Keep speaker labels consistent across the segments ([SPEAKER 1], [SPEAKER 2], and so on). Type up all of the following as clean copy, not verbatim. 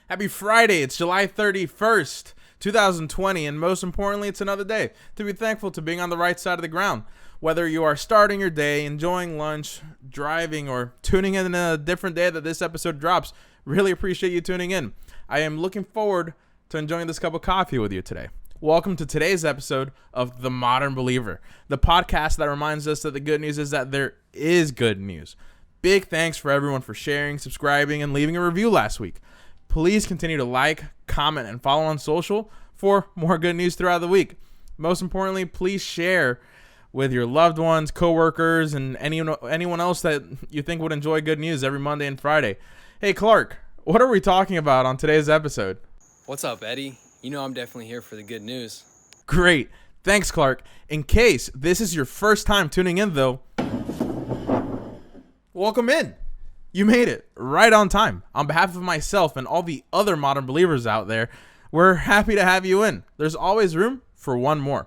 [SPEAKER 1] Happy Friday. It's July 31st, 2020, and most importantly, it's another day to be thankful to being on the right side of the ground. Whether you are starting your day, enjoying lunch, driving, or tuning in a different day that this episode drops, really appreciate you tuning in. I am looking forward to enjoying this cup of coffee with you today. Welcome to today's episode of The Modern Believer, the podcast that reminds us that the good news is that there is good news. Big thanks for everyone for sharing, subscribing, and leaving a review last week. Please continue to like, comment, and follow on social for more good news throughout the week. Most importantly, please share with your loved ones, coworkers, and anyone else that you think would enjoy good news every Monday and Friday. Hey, Clark, what are we talking about on today's episode?
[SPEAKER 2] What's up, Eddie? You know I'm definitely here for the good news.
[SPEAKER 1] Great. Thanks, Clark. In case this is your first time tuning in, though, welcome in. You made it right on time. On behalf of myself and all the other modern believers out there, we're happy to have you in. There's always room for one more.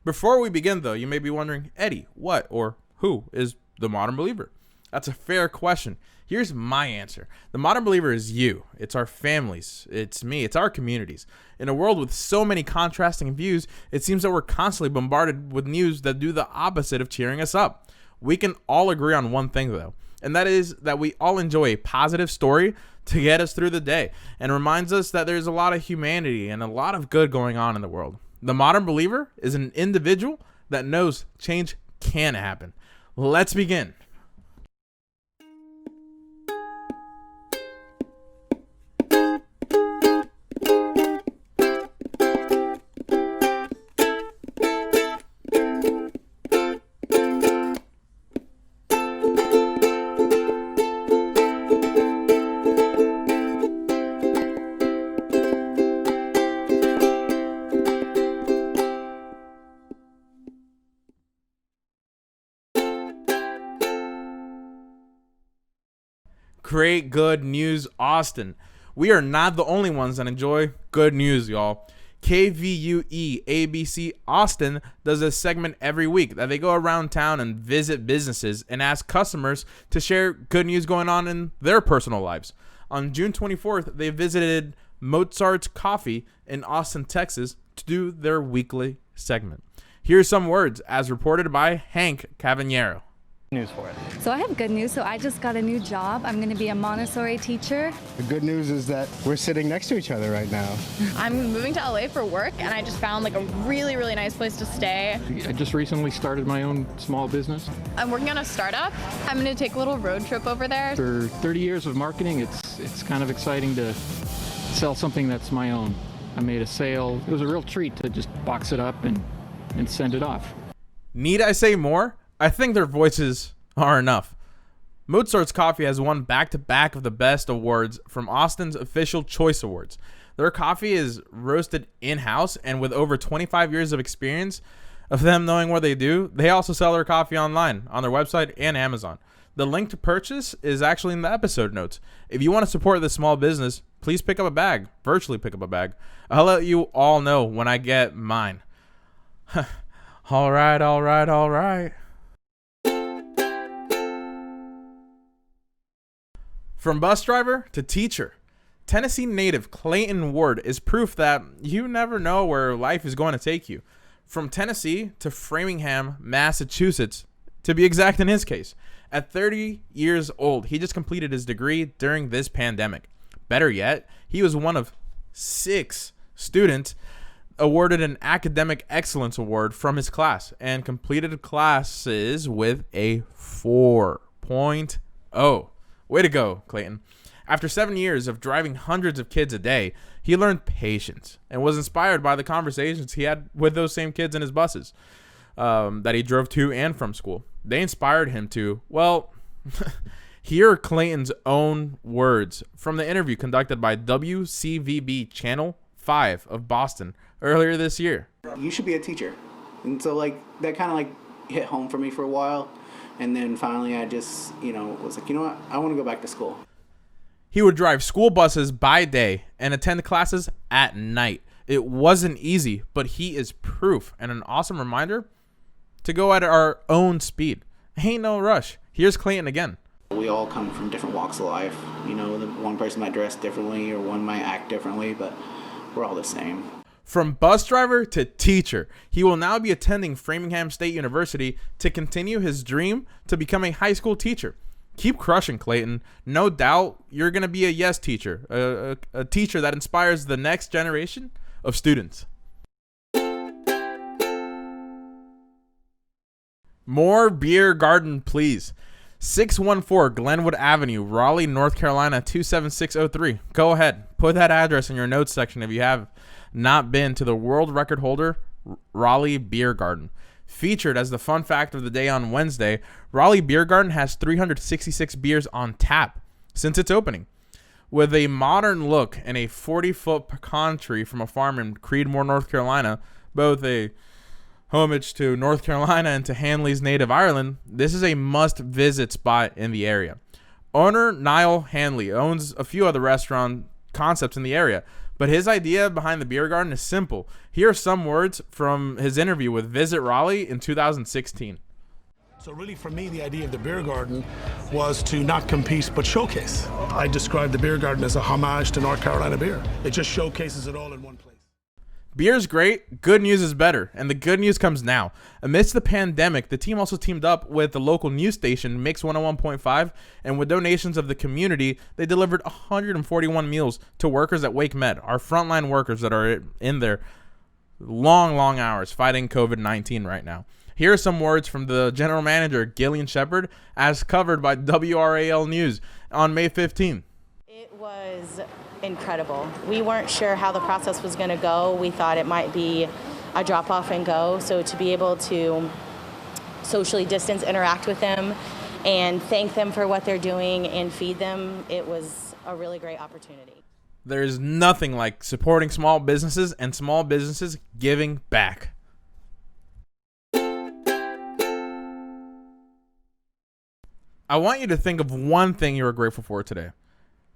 [SPEAKER 1] Before we begin, though, you may be wondering, Eddie, what or who is the modern believer? That's a fair question. Here's my answer. The modern believer is you. It's our families. It's me. It's our communities. In a world with so many contrasting views, it seems that we're constantly bombarded with news that do the opposite of cheering us up. We can all agree on one thing, though, and that is that we all enjoy a positive story to get us through the day and reminds us that there's a lot of humanity and a lot of good going on in the world. The modern believer is an individual that knows change can happen. Let's begin. Great good news, Austin. We are not the only ones that enjoy good news, y'all. KVUE ABC Austin does a segment every week that they go around town and visit businesses and ask customers to share good news going on in their personal lives. On June 24th, they visited Mozart's Coffee in Austin, Texas to do their weekly segment. Here's some words as reported by Hank Cavagnero.
[SPEAKER 3] News for it.
[SPEAKER 4] So I have good news. So I just got a new job. I'm going to be a Montessori teacher.
[SPEAKER 3] The good news is that we're sitting next to each other right now.
[SPEAKER 5] I'm moving to LA for work, and I just found like a really, really nice place to stay.
[SPEAKER 6] I just recently started my own small business.
[SPEAKER 5] I'm working on a startup. I'm going to take a little road trip over there.
[SPEAKER 6] After 30 years of marketing, it's kind of exciting to sell something that's my own. I made a sale. It was a real treat to just box it up and send it off.
[SPEAKER 1] Need I say more? I think their voices are enough. Mozart's Coffee has won back-to-back of the best awards from Austin's official Choice Awards. Their coffee is roasted in-house, and with over 25 years of experience of them knowing what they do, they also sell their coffee online on their website and Amazon. The link to purchase is actually in the episode notes. If you want to support this small business, please pick up a bag, virtually pick up a bag. I'll let you all know when I get mine. All right. From bus driver to teacher, Tennessee native Clayton Ward is proof that you never know where life is going to take you. From Tennessee to Framingham, Massachusetts, to be exact in his case. At 30 years old, he just completed his degree during this pandemic. Better yet, he was one of 6 students awarded an Academic Excellence Award from his class and completed classes with a 4.0. Way to go, Clayton. After 7 years of driving hundreds of kids a day, he learned patience and was inspired by the conversations he had with those same kids in his buses that he drove to and from school. They inspired him to, hear are Clayton's own words from the interview conducted by WCVB Channel 5 of Boston earlier this year.
[SPEAKER 7] You should be a teacher. And so that kind of hit home for me for a while. And then finally I just, was like, you know what? I want to go back to school.
[SPEAKER 1] He would drive school buses by day and attend classes at night. It wasn't easy, but he is proof and an awesome reminder to go at our own speed. Ain't no rush. Here's Clayton again.
[SPEAKER 7] We all come from different walks of life. You know, one person might dress differently or one might act differently, but we're all the same.
[SPEAKER 1] From bus driver to teacher, he will now be attending Framingham State University to continue his dream to become a high school teacher. Keep crushing, Clayton. No doubt you're going to be a yes teacher, a teacher that inspires the next generation of students. More beer garden, please. 614 Glenwood Avenue, Raleigh, North Carolina, 27603. Go ahead. Put that address in your notes section if you have not been to the world record holder, Raleigh Beer Garden. Featured as the fun fact of the day on Wednesday, Raleigh Beer Garden has 366 beers on tap since its opening. With a modern look and a 40-foot pecan tree from a farm in Creedmoor, North Carolina, both a homage to North Carolina and to Hanley's native Ireland, this is a must-visit spot in the area. Owner Niall Hanley owns a few other restaurant concepts in the area, but his idea behind the beer garden is simple. Here are some words from his interview with Visit Raleigh in 2016.
[SPEAKER 8] So really for me, the idea of the beer garden was to not compete but showcase. I describe the beer garden as a homage to North Carolina beer. It just showcases it all in one place.
[SPEAKER 1] Beer's great, good news is better, and the good news comes now. Amidst the pandemic, the team also teamed up with the local news station, Mix 101.5, and with donations of the community, they delivered 141 meals to workers at Wake Med, our frontline workers that are in their long hours fighting COVID-19 right now. Here are some words from the general manager, Gillian Shepard, as covered by WRAL News on May 15th.
[SPEAKER 9] It was incredible. We weren't sure how the process was going to go. We thought it might be a drop off and go. So to be able to socially distance, interact with them, and thank them for what they're doing and feed them, it was a really great opportunity.
[SPEAKER 1] There's nothing like supporting small businesses and small businesses giving back. I want you to think of one thing you are grateful for today.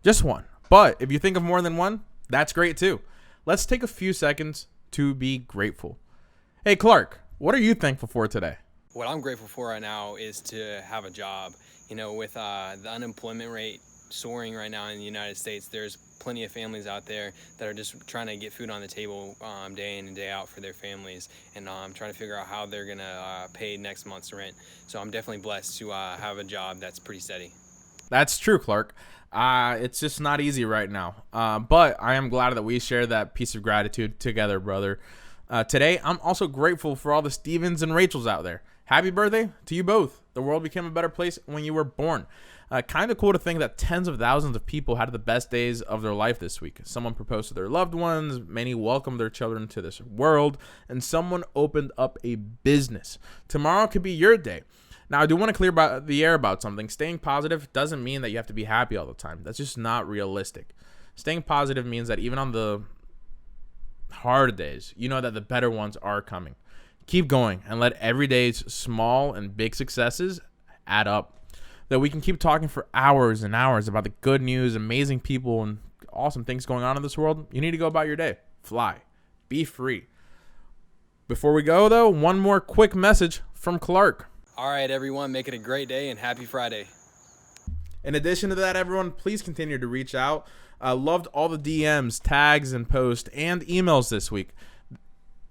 [SPEAKER 1] Just one. But if you think of more than one, that's great too. Let's take a few seconds to be grateful. Hey, Clark, what are you thankful for today?
[SPEAKER 2] What I'm grateful for right now is to have a job. You know, with the unemployment rate soaring right now in the United States, there's plenty of families out there that are just trying to get food on the table day in and day out for their families, and trying to figure out how they're going to pay next month's rent. So I'm definitely blessed to have a job that's pretty steady.
[SPEAKER 1] That's true, Clark. It's just not easy right now. But I am glad that we share that piece of gratitude together, brother. Today, I'm also grateful for all the Stevens and Rachels out there. Happy birthday to you both. The world became a better place when you were born. Kind of cool to think that tens of thousands of people had the best days of their life this week. Someone proposed to their loved ones, many welcomed their children to this world, and someone opened up a business. Tomorrow could be your day. Now, I do want to clear the air about something. Staying positive doesn't mean that you have to be happy all the time. That's just not realistic. Staying positive means that even on the hard days, you know that the better ones are coming. Keep going and let every day's small and big successes add up. That we can keep talking for hours and hours about the good news, amazing people, and awesome things going on in this world. You need to go about your day. Fly. Be free. Before we go, though, one more quick message from Clark.
[SPEAKER 2] All right, everyone, make it a great day and happy Friday.
[SPEAKER 1] In addition to that, everyone, please continue to reach out. Loved all the DMs, tags, and posts and emails this week.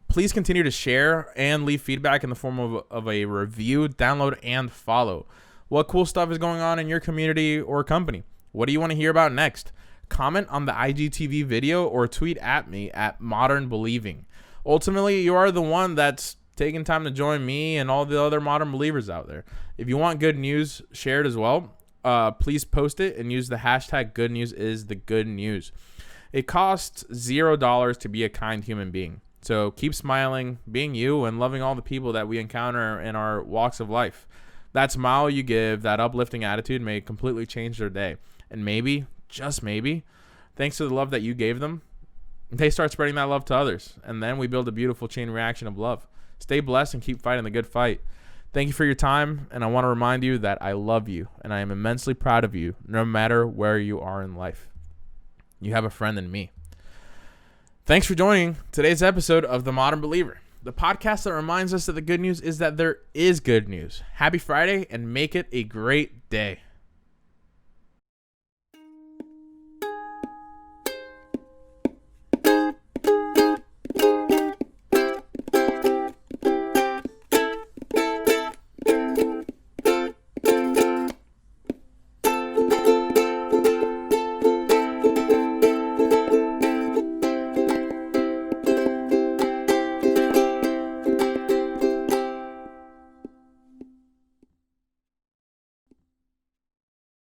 [SPEAKER 1] Please continue to share and leave feedback in the form of a review, download, and follow. What cool stuff is going on in your community or company? What do you want to hear about next? Comment on the IGTV video or tweet at me at Modern Believing. Ultimately, you are the one that's taking time to join me and all the other modern believers out there. If you want good news shared as well, please post it and use the hashtag good news is the good news. It costs $0 to be a kind human being. So keep smiling, being you, and loving all the people that we encounter in our walks of life. That smile you give, that uplifting attitude may completely change their day. And maybe, just maybe, thanks to the love that you gave them, they start spreading that love to others. And then we build a beautiful chain reaction of love. Stay blessed and keep fighting the good fight. Thank you for your time, and I want to remind you that I love you, and I am immensely proud of you, no matter where you are in life. You have a friend in me. Thanks for joining today's episode of The Modern Believer, the podcast that reminds us that the good news is that there is good news. Happy Friday, and make it a great day.